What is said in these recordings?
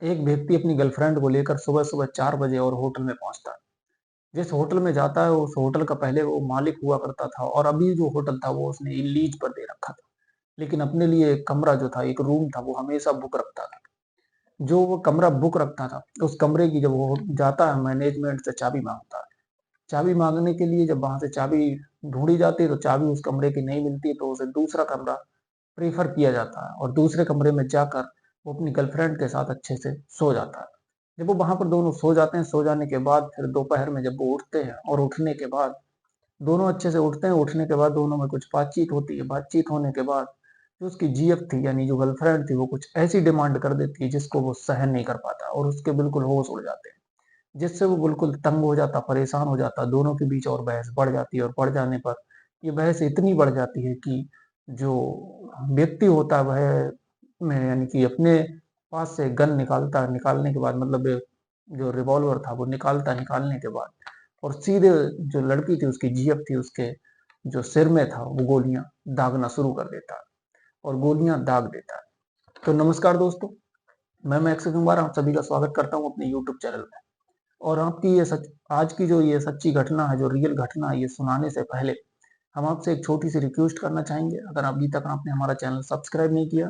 एक व्यक्ति अपनी गर्लफ्रेंड को लेकर सुबह-सुबह 4 बजे और होटल में पहुँचता है। जिस होटल में जाता है उस होटल का पहले वो मालिक हुआ करता था और अभी जो होटल था वो उसने लीज पर दे रखा था। लेकिन अपने लिए एक कमरा जो था, एक रूम था वो हमेशा बुक रखता था। जो वो कमरा बुक रखता था, उस कमरे की जब वो जाता है मैनेजमेंट से चाबी माँगता है। चाबी माँगने के लिए जब वहाँ से चाबी ढूँढी जाती है तो चाबी उस कमरे की नहीं मिलती है तो उसे दूसरा कमरा प्रेफ़र किया जाता है और दूसरे कमरे में जाकर वो अपनी गर्लफ्रेंड के साथ अच्छे से सो जाता है। जब वो वहाँ पर दोनों सो जाते हैं, सो जाने के बाद फिर दोपहर में जब वो उठते हैं और उठने के बाद दोनों अच्छे से उठते हैं, उठने के बाद दोनों में कुछ बातचीत होती है। बातचीत होने के बाद जो उसकी जीएफ थी यानी जो गर्लफ्रेंड थी वो कुछ ऐसी डिमांड कर देती है जिसको वो सहन नहीं कर पाता और उसके बिल्कुल होश उड़ जाते हैं। जिससे वो बिल्कुल तंग हो जाता, परेशान हो जाता, दोनों के बीच और बहस बढ़ जाती है और बढ़ जाने पर ये बहस इतनी बढ़ जाती है कि जो व्यक्ति होता है वह में यानी कि अपने पास से गन निकालता है, निकालने के बाद मतलब जो रिवॉल्वर था वो निकालता है, निकालने के बाद और सीधे जो लड़की थी उसकी जीएफ थी उसके जो सिर में था वो गोलियाँ दागना शुरू कर देता है और गोलियाँ दाग देता है। तो नमस्कार दोस्तों, मैं अक्षय कुमार आप सभी का स्वागत करता हूँ अपने यूट्यूब चैनल में। और आपकी ये सच आज की जो ये सच्ची घटना है, जो रियल घटना है, ये सुनाने से पहले हम आपसे एक छोटी-सी रिक्वेस्ट करना चाहेंगे। अगर अभी तक आपने हमारा चैनल सब्सक्राइब नहीं किया,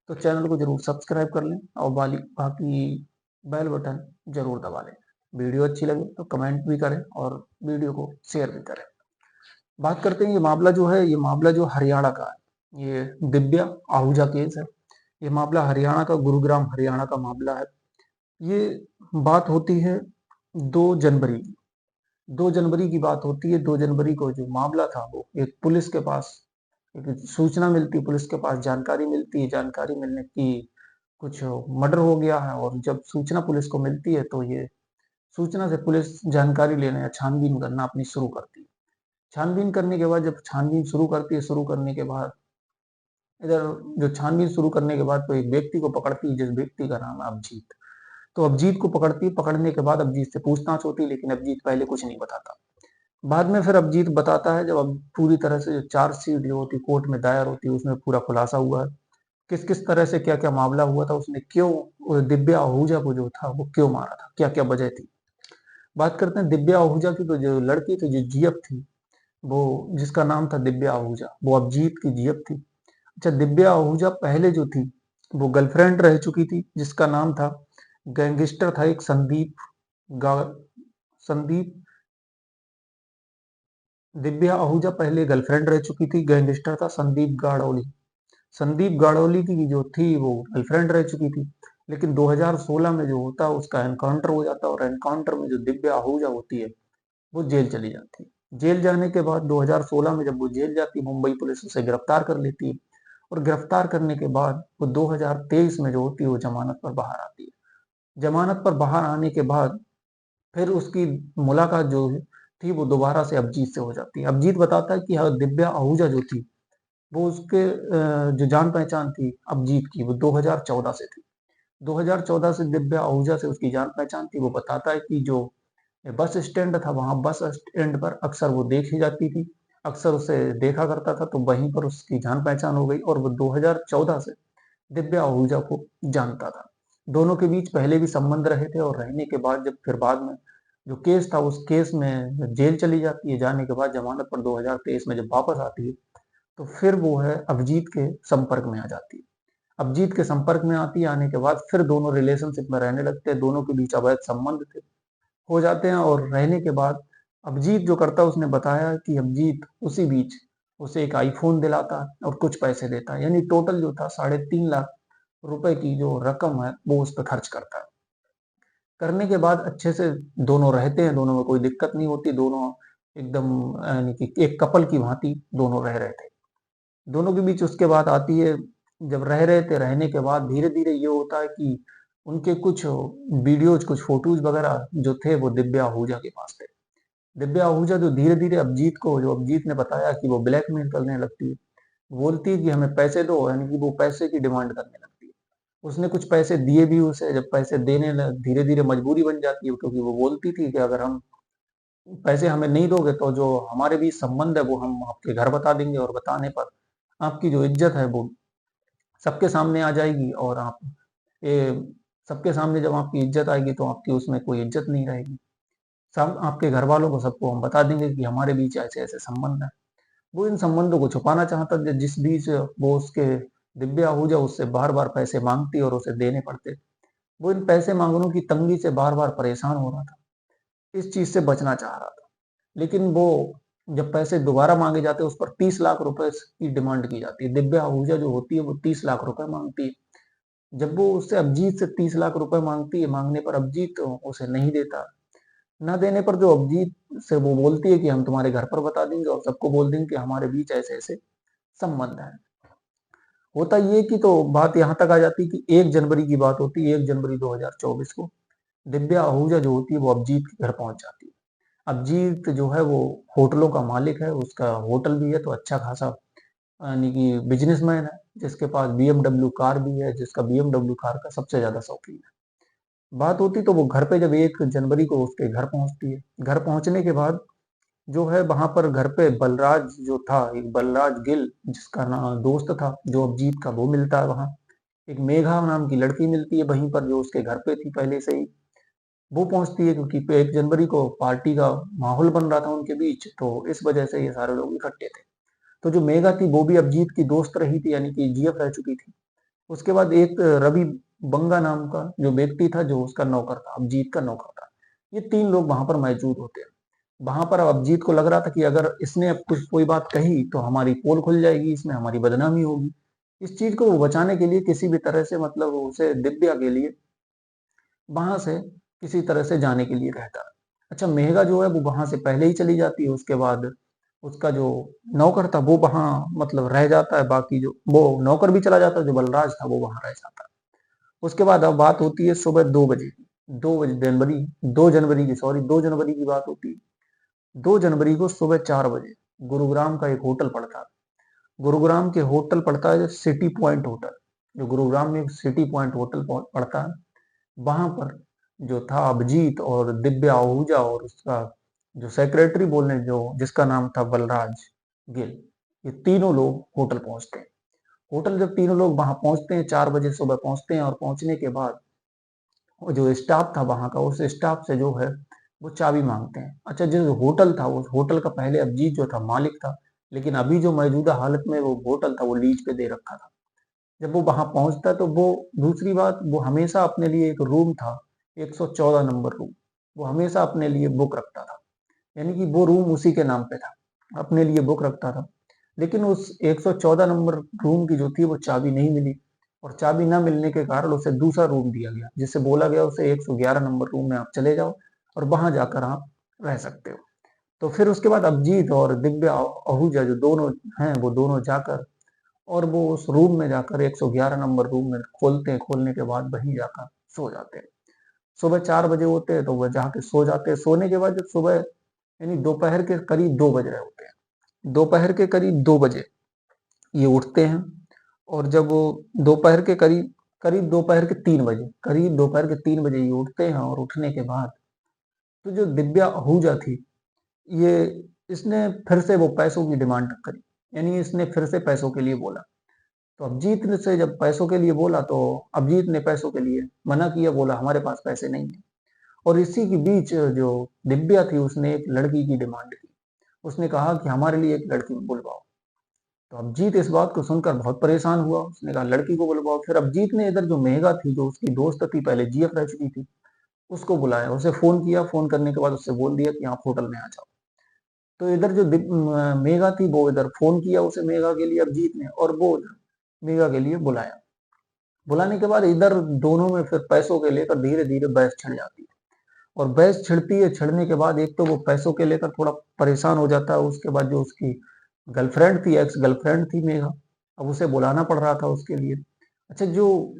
तो चैनल को ज़रूर सब्सक्राइब कर लें और बाकी बेल बटन ज़रूर दबा लें। वीडियो अच्छी लगे तो कमेंट भी करें और वीडियो को शेयर भी करें। बात करते हैं ये मामला जो है, ये मामला जो हरियाणा का है। ये दिव्या आहूजा केस है। ये मामला हरियाणा का गुरुग्राम हरियाणा का मामला है। ये बात होती है 2 जनवरी की। 2 जनवरी की बात होती है, 2 जनवरी को जो मामला था वो एक पुलिस के पास एक सूचना मिलती है, पुलिस के पास जानकारी मिलती है, जानकारी मिलने की कुछ मर्डर हो गया है और जब सूचना पुलिस को मिलती है तो ये सूचना से पुलिस जानकारी लेना या छानबीन करना अपनी शुरू करती है। छानबीन करने के बाद जब छानबीन शुरू करती है, शुरू करने के बाद इधर जो छानबीन शुरू करने के बाद तो एक व्यक्ति को पकड़ती है जिस व्यक्ति का नाम है अभिजीत। तो अभिजीत को पकड़ती है, पकड़ने के बाद अभिजीत से पूछताछ होती है लेकिन अभिजीत पहले कुछ नहीं बताता। बाद में फिर अभिजीत बताता है जब अब पूरी तरह से जो चार्जशीट जो होती है कोर्ट में दायर होती है उसमें पूरा खुलासा हुआ है। किस-किस तरह से क्या-क्या मामला हुआ था, उसने क्यों दिव्या आहूजा को जो था वो क्यों मारा था, क्या-क्या वजह थी। बात करते हैं दिव्या आहूजा की तो जो लड़की थी, जो जीएफ थी, वो जिसका नाम था दिव्या आहूजा, वो अभिजीत की जीएफ थी। अच्छा दिव्या आहूजा पहले जो थी, वो गर्लफ्रेंड रह चुकी थी जिसका नाम था गैंगस्टर था एक गा संदीप दिव्या आहूजा पहले गर्लफ्रेंड रह चुकी थी, गैंगस्टर था संदीप गाड़ोली। संदीप गाड़ोली की जो थी वो गर्लफ्रेंड रह चुकी थी। लेकिन 2016 में जो होता है उसका एनकाउंटर हो जाता है और एनकाउंटर में जो दिव्या आहूजा होती है, वो जेल चली जाती है। जेल जाने के बाद 2016 में जब वो जेल जाती है, मुंबई पुलिस उसे गिरफ्तार कर लेती है और गिरफ्तार करने के बाद वो 2023 में जो होती है वो जमानत पर बाहर आती है। जमानत पर बाहर आने के बाद फिर उसकी मुलाकात जो थी वो दोबारा से अभिजीत से हो जाती है। अभिजीत बताता है कि हाँ, दिव्या आहूजा जो थी वो उसके जो जान पहचान थी अभिजीत की वो 2014 से थी। 2014 से दिव्या आहूजा से उसकी जान पहचान थी। वो बताता है कि जो बस स्टैंड था वहाँ बस स्टैंड पर अक्सर वो देखी जाती थी। अक्सर उसे देखा करता था तो वहीं पर उसकी जान पहचान हो गई और वो 2014 से दिव्या आहूजा को जानता था। दोनों के बीच पहले भी संबंध रहे थे और रहने के बाद जब फिर बाद में जो केस था उस केस में जेल चली जाती है, जाने के बाद जमानत पर 2023 में जब वापस आती है, तो फिर वो है अभिजीत के संपर्क में आ जाती है। अभिजीत के संपर्क में आती है, आने के बाद फिर दोनों रिलेशनशिप में रहने लगते हैं, दोनों के बीच अवैध संबंध थे हो जाते हैं और रहने के बाद अभिजीत जो करता है उसने बताया कि अभिजीत उसी बीच उसे एक आईफ़ोन दिलाता है और कुछ पैसे देता है। यानी टोटल जो था 3.5 लाख रुपए की जो रकम है वो उस पे खर्च करता है। करने के बाद अच्छे से दोनों रहते हैं, दोनों में कोई दिक्कत नहीं होती, दोनों एकदम यानी कि एक कपल की भांति दोनों रह रहे थे। दोनों के बीच उसके बाद आती है जब रह रहे थे, रहने के बाद धीरे-धीरे ये होता है कि उनके कुछ वीडियोज़, कुछ फ़ोटोज़ वगैरह जो थे वो दिव्या आहूजा के पास थे। दिव्या आहूजा जो धीरे-धीरे अभिजीत ने बताया कि वो ब्लैकमेल करने लगती है। बोलती है कि हमें पैसे दो, यानी कि वो पैसे की डिमांड करने लगती है। उसने कुछ पैसे दिए भी उसे, जब पैसे देने ल धीरे-धीरे मजबूरी बन जाती है क्योंकि वो बोलती थी कि अगर हम पैसे हमें नहीं दोगे तो जो हमारे बीच संबंध है वो हम आपके घर बता देंगे और बताने पर आपकी जो इज़्ज़त है वो सबके सामने आ जाएगी और आप ये सबके सामने जब आपकी इज्जत आएगी तो आपकी उसमें कोई इज्जत नहीं रहेगी। सब आपके घर वालों को सबको हम बता देंगे कि हमारे बीच ऐसे ऐसे संबंध है। वो इन संबंधों को छुपाना चाहता था, जिस बीच वो उसके दिव्या आहूजा उससे बार बार पैसे मांगती और उसे देने पड़ते। वो इन पैसे मांगनों की तंगी से बार बार परेशान हो रहा था, इस चीज से बचना चाह रहा था। लेकिन वो जब पैसे दोबारा मांगे जाते उस पर 30 लाख रुपए की डिमांड की जाती है। दिव्या आहूजा जो होती है वो 30 लाख रुपए मांगती है। जब वो उससे अभिजीत से 30 लाख रुपए मांगती है, मांगने पर अभिजीत उसे नहीं देता। न देने पर जो अभिजीत से वो बोलती है कि हम तुम्हारे घर पर बता देंगे और सबको बोल देंगे कि हमारे बीच ऐसे ऐसे संबंध है। होता ये कि तो बात यहाँ तक आ जाती कि 1 जनवरी की बात होती है, 1 जनवरी 2024 को दिव्या आहूजा जो होती है वो अभिजीत के घर पहुंच जाती है। अभिजीत जो है वो होटलों का मालिक है, उसका होटल भी है, तो अच्छा खासा यानी कि बिजनेसमैन है, जिसके पास बीएमडब्ल्यू कार भी है, जिसका बीएमडब्ल्यू कार का सबसे ज्यादा शौकीन है। बात होती तो वो घर पे जब 1 जनवरी को उसके घर पहुंचती है। घर पहुंचने के बाद जो है वहां पर घर पे बलराज जो था, एक बलराज गिल जिसका नाम दोस्त था जो अभिजीत का, वो मिलता है वहां। एक मेघा नाम की लड़की मिलती है वहीं पर जो उसके घर पे थी पहले से ही। वो पहुंचती है क्योंकि 1 जनवरी को पार्टी का माहौल बन रहा था उनके बीच, तो इस वजह से ये सारे लोग इकट्ठे थे। तो जो मेघा थी वो भी अभिजीत की दोस्त रही थी, यानी कि जीएफ रह चुकी थी। उसके बाद एक रवि बंगा नाम का जो व्यक्ति था जो उसका नौकर था, अभिजीत का नौकर था। ये 3 लोग वहां पर मौजूद होते हैं। वहां पर अब अभिजीत को लग रहा था कि अगर इसने अब कुछ कोई बात कही तो हमारी पोल खुल जाएगी, इसमें हमारी बदनामी होगी। इस चीज को वो बचाने के लिए किसी भी तरह से, मतलब वो उसे दिव्या के लिए वहां से किसी तरह से जाने के लिए कहता है। अच्छा, मेघा जो है वो वहां से पहले ही चली जाती है। उसके बाद उसका जो नौकर था वो वहां मतलब रह जाता है, बाकी जो वो नौकर भी चला जाता है, जो बलराज था वो वहां रह जाता है। उसके बाद अब बात होती है सुबह 2 बजे की। 2 जनवरी 2 जनवरी की, सॉरी, 2 जनवरी की बात होती है। 2 जनवरी को सुबह 4 बजे गुरुग्राम का एक होटल पड़ता है। गुरुग्राम के होटल पड़ता है सिटी पॉइंट होटल। जो गुरुग्राम में एक सिटी पॉइंट होटल पड़ता है, वहां पर जो था अभिजीत और दिव्या आहूजा और उसका जो सेक्रेटरी बोलने जो जिसका नाम था बलराज गिल, ये तीनों लोग होटल पहुंचते हैं। होटल जब तीनों लोग वहां पहुंचते हैं, 4 बजे सुबह पहुंचते हैं, और पहुंचने के बाद वो जो स्टाफ था वहां का, उस स्टाफ से जो है वो चाबी मांगते हैं। अच्छा, जो होटल था उस होटल का पहले अभिजीत जो था मालिक था, लेकिन अभी जो मौजूदा हालत में वो होटल था वो लीज पे दे रखा था। जब वो वहां पहुंचता है तो वो, दूसरी बात, वो हमेशा अपने लिए एक रूम था, 114 नंबर रूम, वो हमेशा अपने लिए बुक रखता था। यानी कि वो रूम उसी के नाम पे था, अपने लिए बुक रखता था। लेकिन उस 114 नंबर रूम की जो थी वो चाबी नहीं मिली, और चाबी ना मिलने के कारण उसे दूसरा रूम दिया गया, जिससे बोला गया उसे 111 नंबर रूम में आप चले जाओ और वहां जाकर आप रह सकते हो। तो फिर उसके बाद अभिजीत और दिव्या आहूजा जो दोनों हैं वो दोनों जाकर, और वो उस रूम में जाकर 111 नंबर रूम में खोलते हैं। खोलने के बाद वहीं जाकर सो जाते हैं। सुबह 4 बजे होते हैं तो वह जाके सो जाते हैं। सोने के बाद जब सुबह यानी दोपहर के करीब 2 बज रहे होते हैं, दोपहर के करीब 2 बजे ये उठते हैं। और जब वो दोपहर के करीब करीब दोपहर के 3 बजे, करीब दोपहर के 3 बजे ये उठते हैं, और उठने के बाद तो जो दिव्या आहूजा थी, ये इसने फिर से वो पैसों की डिमांड करी। यानी इसने फिर से पैसों के लिए बोला। तो अभिजीत ने से जब पैसों के लिए बोला तो अभिजीत ने पैसों के लिए मना किया, बोला हमारे पास पैसे नहीं है। और इसी के बीच जो दिव्या थी उसने एक लड़की की डिमांड की। उसने कहा कि हमारे लिए एक लड़की बुलवाओ। तो अभिजीत इस बात को सुनकर बहुत परेशान हुआ। उसने कहा लड़की को बुलवाओ। फिर अभिजीत ने इधर जो मेघा थी जो उसकी दोस्त थी, पहले जीएफ रह चुकी थी, उसको बुलाया, उसे फोन किया। फोन करने के बाद उससे बोल दिया कि आप होटल में आ जाओ। तो इधर जो मेघा थी वो इधर फोन किया उसे, मेघा के लिए अभिजीत ने, और वो मेघा के लिए बुलाया। बुलाने के बाद इधर दोनों में फिर पैसों के लेकर धीरे धीरे बहस छिड़ जाती है। और बहस छिड़ती है, छिड़ने के बाद एक तो वो पैसों के लेकर थोड़ा परेशान हो जाता है। उसके बाद जो उसकी गर्लफ्रेंड थी, एक्स गर्लफ्रेंड थी मेघा, अब उसे बुलाना पड़ रहा था उसके लिए। अच्छा, जो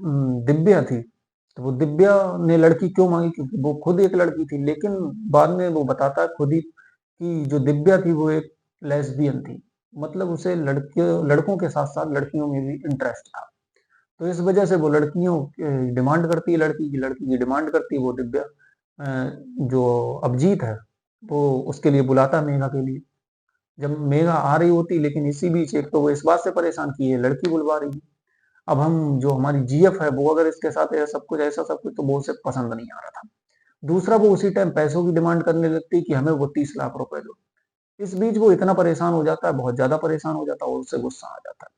दिव्या थी, तो वो दिव्या ने लड़की क्यों मांगी, क्योंकि वो खुद एक लड़की थी। लेकिन बाद में वो बताता है खुद ही कि जो दिव्या थी वो एक लेस्बियन थी, मतलब उसे लड़कों के साथ साथ लड़कियों में भी इंटरेस्ट था। तो इस वजह से वो लड़कियों की डिमांड करती है, लड़की की डिमांड करती है वो दिव्या। जो अभिजीत है वो उसके लिए बुलाता है मेघा के लिए। जब मेघा आ रही होती, लेकिन इसी बीच एक तो वो इस बात से परेशान की है लड़की बुलवा रही है, अब हम जो हमारी जीएफ है वो अगर इसके साथ ऐसा सब कुछ तो वो उसे पसंद नहीं आ रहा था। दूसरा वो उसी टाइम पैसों की डिमांड करने लगती कि हमें वो 30 लाख रुपए दो। इस बीच वो इतना परेशान हो जाता है, बहुत ज़्यादा परेशान हो जाता है और उसे गुस्सा आ जाता है।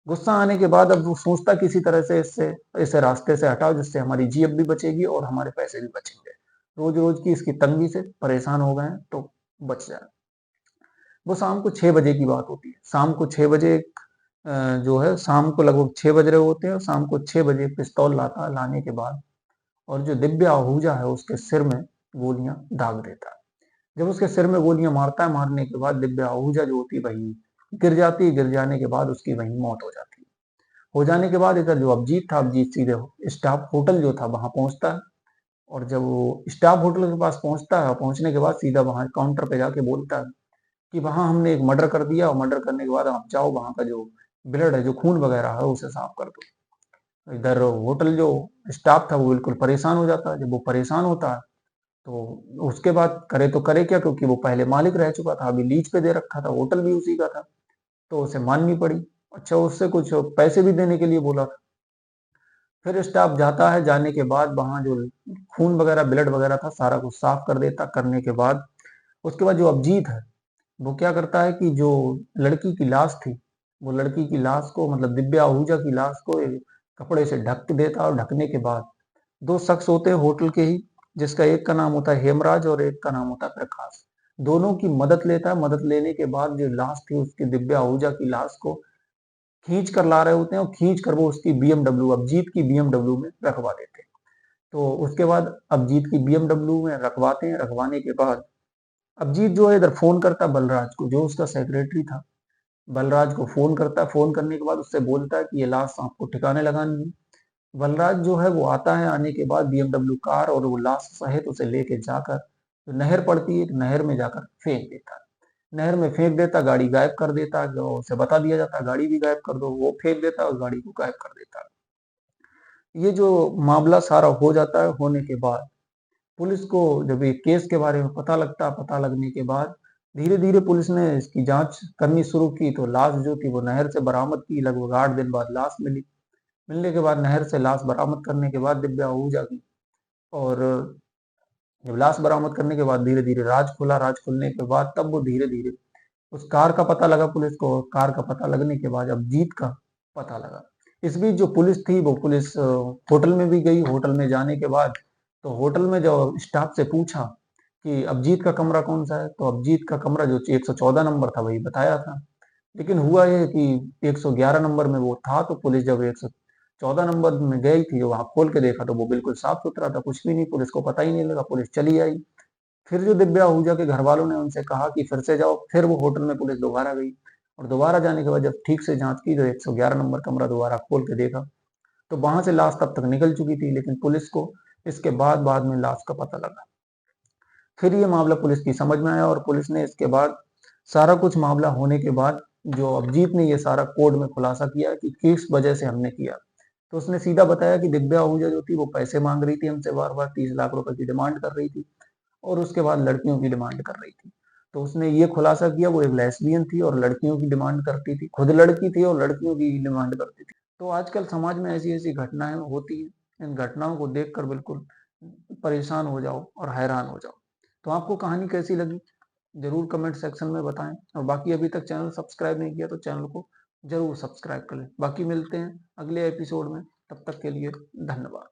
गुस्सा आने के बाद अब वो सोचता किसी तरह से इसे रास्ते से हटाओ जिससे हमारी जीएफ भी बचेगी और हमारे पैसे भी बचेंगे। रोज़-रोज़ की इसकी तंगी से परेशान हो गए हैं तो बच जाए। वो शाम को 6 बजे की बात होती है। शाम को 6 बजे जो है शाम को लगभग 6 बज रहे होते हैं और शाम को 6 बजे पिस्तौल लाता है। लाने के बाद और जो दिव्या आहूजा है उसके सिर में गोलियां दाग देता है। जब उसके सिर में गोलियां मारता है, मारने के बाद दिव्या आहूजा जो होती है वही गिर जाती है। गिर जाने के बाद उसकी वहीं मौत हो जाती है। हो जाने के बाद इधर जो अभिजीत था, अभिजीत सीधे स्टाफ होटल जो था वहां पहुंचता है। और जब वो स्टाफ होटल के पास पहुंचता है, पहुंचने के बाद सीधा वहां काउंटर पे जाके बोलता है कि वहां हमने एक मर्डर कर दिया और मर्डर करने के बाद आप जाओ वहां का जो ब्लड है, जो खून वगैरह है उसे साफ कर दो। इधर होटल जो स्टाफ था वो बिल्कुल परेशान हो जाता है। जब वो परेशान होता है तो उसके बाद करे तो करे क्या, क्योंकि वो पहले मालिक रह चुका था, अभी लीज पे दे रखा था, होटल भी उसी का था, तो उसे माननी पड़ी। अच्छा, उससे कुछ पैसे भी देने के लिए बोला था। फिर स्टाफ जाता है, जाने के बाद वहां जो खून वगैरह ब्लड वगैरह था सारा कुछ साफ कर देता। करने के बाद उसके बाद जो अभिजीत है वो क्या करता है कि जो लड़की की लाश थी, वो लड़की की लाश को मतलब दिव्या आहूजा की लाश को एक कपड़े से ढक देता और ढकने के बाद दो शख्स होते हैं होटल के ही, जिसका एक का नाम होता है हेमराज और एक का नाम होता है प्रकाश। दोनों की मदद लेता है। मदद लेने के बाद जो लाश थी उसकी दिव्या आहूजा की लाश को खींच कर ला रहे होते हैं और खींच कर वो उसकी बीएमडब्ल्यू अभिजीत की बीएमडब्ल्यू में रखवा देते हैं। तो उसके बाद अभिजीत की बीएमडब्ल्यू में रखवाते हैं। रखवाने के बाद अभिजीत जो है इधर फोन करता है बलराज को, जो उसका सेक्रेटरी था। बलराज को फोन करता है। फोन करने के बाद उससे बोलता है कि ये लाश आपको ठिकाने लगानी है। बलराज जो है वो आता है। आने के बाद बीएमडब्ल्यू कार और वो लाश सहित उसे लेके जाकर जो नहर पड़ती है, नहर में जाकर फेंक देता है। नहर में फेंक देता, गाड़ी गायब कर देता। जो उसे बता दिया जाता है गाड़ी भी गायब कर दो, वो फेंक देता और गाड़ी को गायब कर देता है। ये जो मामला सारा हो जाता है, होने के बाद पुलिस को जब ये केस के बारे में पता लगता, पता लगने के बाद धीरे धीरे पुलिस ने इसकी जांच करनी शुरू की। तो लाश जो थी वो नहर से बरामद की। लगभग 8 दिन बाद लाश मिली। मिलने के बाद नहर से लाश बरामद करने के बाद दिव्या आहूजा की, और जब लाश बरामद करने के बाद धीरे धीरे राज खुला। राज खुलने के बाद तब वो धीरे धीरे उस कार का पता लगा पुलिस को। कार का पता लगने के बाद अब जीत का पता लगा। इस बीच जो पुलिस थी वो पुलिस होटल में भी गई। होटल में जाने के बाद तो होटल में जो स्टाफ से पूछा कि अभिजीत का कमरा कौन सा है, तो अभिजीत का कमरा जो 114 नंबर था वही बताया था। लेकिन हुआ ये कि 111 नंबर में वो था। तो पुलिस जब 114 नंबर में गई थी, वहां खोल के देखा तो वो बिल्कुल साफ सुथरा था, कुछ भी नहीं। पुलिस को पता ही नहीं लगा, पुलिस चली आई। फिर जो दिव्या आहूजा के घर वालों ने उनसे कहा कि फिर से जाओ। फिर वो होटल में पुलिस दोबारा गई और दोबारा जाने के बाद जब ठीक से जांच की तो 111 नंबर कमरा दोबारा खोल के देखा तो वहां से लाश तब तक निकल चुकी थी। लेकिन पुलिस को इसके बाद बाद में लाश का पता लगा। फिर ये मामला पुलिस की समझ में आया और पुलिस ने इसके बाद सारा कुछ मामला होने के बाद जो अभिजीत ने ये सारा कोर्ट में खुलासा किया कि किस वजह से हमने किया। तो उसने सीधा बताया कि दिव्या आहूजा जो थी वो पैसे मांग रही थी हमसे, बार बार 30 लाख रुपए की डिमांड कर रही थी और उसके बाद लड़कियों की डिमांड कर रही थी। तो उसने ये खुलासा किया वो एक लेस्बियन थी और लड़कियों की डिमांड करती थी, खुद लड़की थी और लड़कियों की डिमांड करती थी। तो आजकल समाज में ऐसी ऐसी घटनाएं होती हैं। इन घटनाओं को देखकर बिल्कुल परेशान हो जाओ और हैरान हो जाओ। तो आपको कहानी कैसी लगी जरूर कमेंट सेक्शन में बताएं। और बाकी अभी तक चैनल सब्सक्राइब नहीं किया तो चैनल को जरूर सब्सक्राइब कर लें। बाकी मिलते हैं अगले एपिसोड में, तब तक के लिए धन्यवाद।